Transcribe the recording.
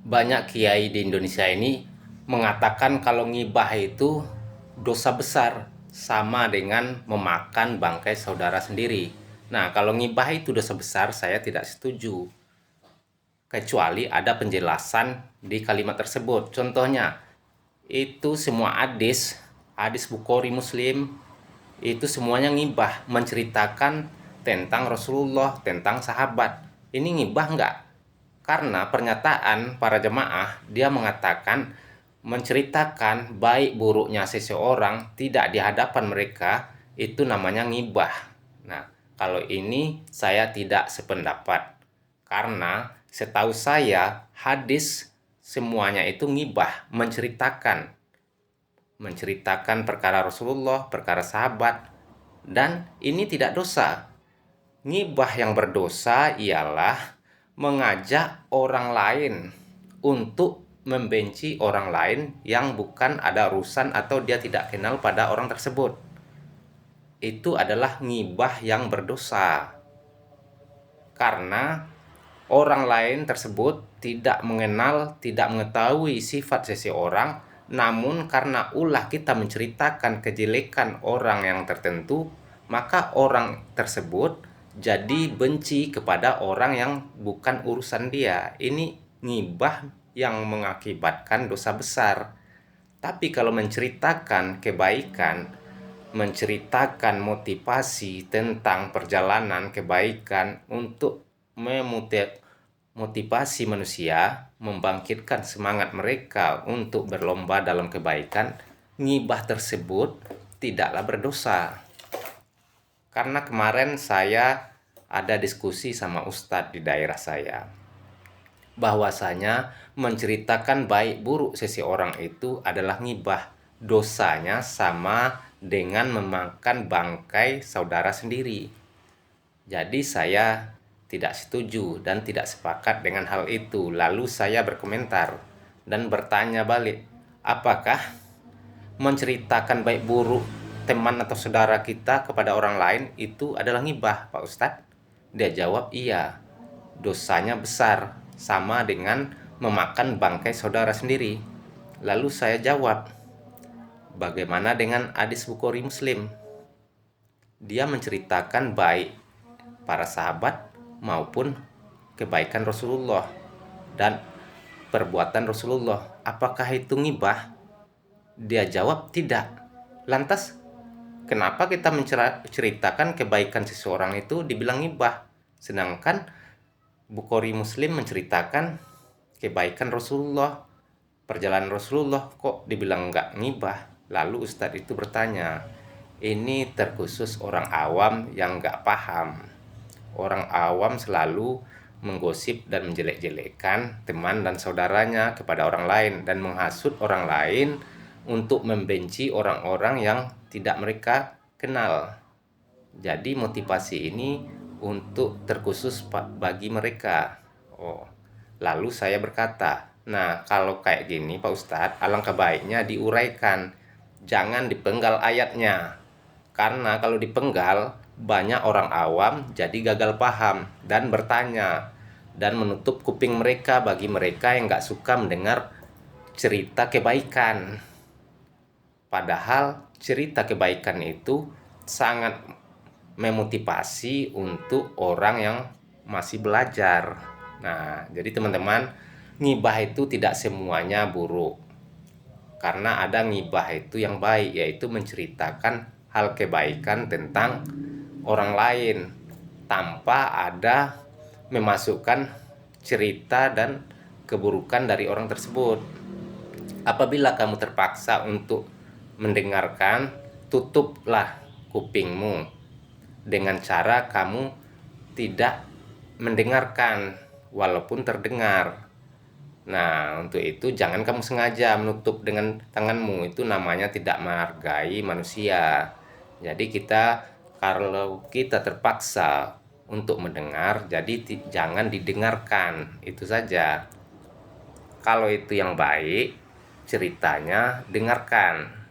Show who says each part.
Speaker 1: Banyak kiai di Indonesia ini mengatakan kalau ngibah itu dosa besar, sama dengan memakan bangkai saudara sendiri. Nah, kalau ngibah itu dosa besar, saya tidak setuju. Kecuali ada penjelasan di kalimat tersebut. Contohnya, itu semua hadis Bukhari Muslim, itu semuanya ngibah, menceritakan tentang Rasulullah, tentang sahabat. Ini ngibah nggak? Karena pernyataan para jemaah, dia mengatakan menceritakan baik buruknya seseorang tidak di hadapan mereka, itu namanya ngibah. Nah, kalau ini saya tidak sependapat. Karena setahu saya hadis semuanya itu ngibah, menceritakan perkara Rasulullah, perkara sahabat, dan ini tidak dosa. Ngibah yang berdosa ialah mengajak orang lain untuk membenci orang lain yang bukan ada urusan atau dia tidak kenal pada orang tersebut. Itu adalah ngibah yang berdosa. Karena orang lain tersebut tidak mengenal, tidak mengetahui sifat seseorang, namun karena ulah kita menceritakan kejelekan orang yang tertentu, maka orang tersebut jadi benci kepada orang yang bukan urusan dia. Ini ngibah yang mengakibatkan dosa besar. Tapi kalau menceritakan kebaikan, menceritakan motivasi tentang perjalanan kebaikan untuk memotivasi manusia, membangkitkan semangat mereka untuk berlomba dalam kebaikan, ngibah tersebut tidaklah berdosa. Karena kemarin saya ada diskusi sama ustadz di daerah saya, bahwasanya menceritakan baik buruk seseorang itu adalah ngibah. Dosanya sama dengan memakan bangkai saudara sendiri. Jadi saya tidak setuju dan tidak sepakat dengan hal itu. Lalu saya berkomentar dan bertanya balik, apakah menceritakan baik buruk teman atau saudara kita kepada orang lain itu adalah ngibah, Pak Ustadz? Dia jawab, iya, dosanya besar, sama dengan memakan bangkai saudara sendiri. Lalu saya jawab, bagaimana dengan hadis Bukhari Muslim? Dia menceritakan baik para sahabat maupun kebaikan Rasulullah dan perbuatan Rasulullah. Apakah itu ngibah? Dia jawab tidak. Lantas kenapa kita menceritakan kebaikan seseorang itu dibilang ngibah? Sedangkan Bukhari Muslim menceritakan kebaikan Rasulullah, perjalanan Rasulullah, kok dibilang nggak ngibah? Lalu Ustadz itu bertanya, ini terkhusus orang awam yang nggak paham. Orang awam selalu menggosip dan menjelek-jelekan teman dan saudaranya kepada orang lain dan menghasut orang lain untuk membenci orang-orang yang tidak mereka kenal. Jadi motivasi ini untuk terkhusus bagi mereka. Lalu saya berkata, nah kalau kayak gini Pak Ustadz, alangkah baiknya diuraikan, jangan dipenggal ayatnya. Karena kalau dipenggal, banyak orang awam jadi gagal paham dan bertanya, dan menutup kuping mereka bagi mereka yang gak suka mendengar cerita kebaikan. Padahal cerita kebaikan itu sangat memotivasi untuk orang yang masih belajar. Nah, jadi teman-teman, ngibah itu tidak semuanya buruk. Karena ada ngibah itu yang baik, yaitu menceritakan hal kebaikan tentang orang lain tanpa ada memasukkan cerita dan keburukan dari orang tersebut. Apabila kamu terpaksa untuk mendengarkan, tutuplah kupingmu dengan cara kamu tidak mendengarkan walaupun terdengar. Nah, untuk itu jangan kamu sengaja menutup dengan tanganmu, itu namanya tidak menghargai manusia. Jadi kalau kita terpaksa untuk mendengar, jadi jangan didengarkan, itu saja. Kalau itu yang baik, ceritanya dengarkan.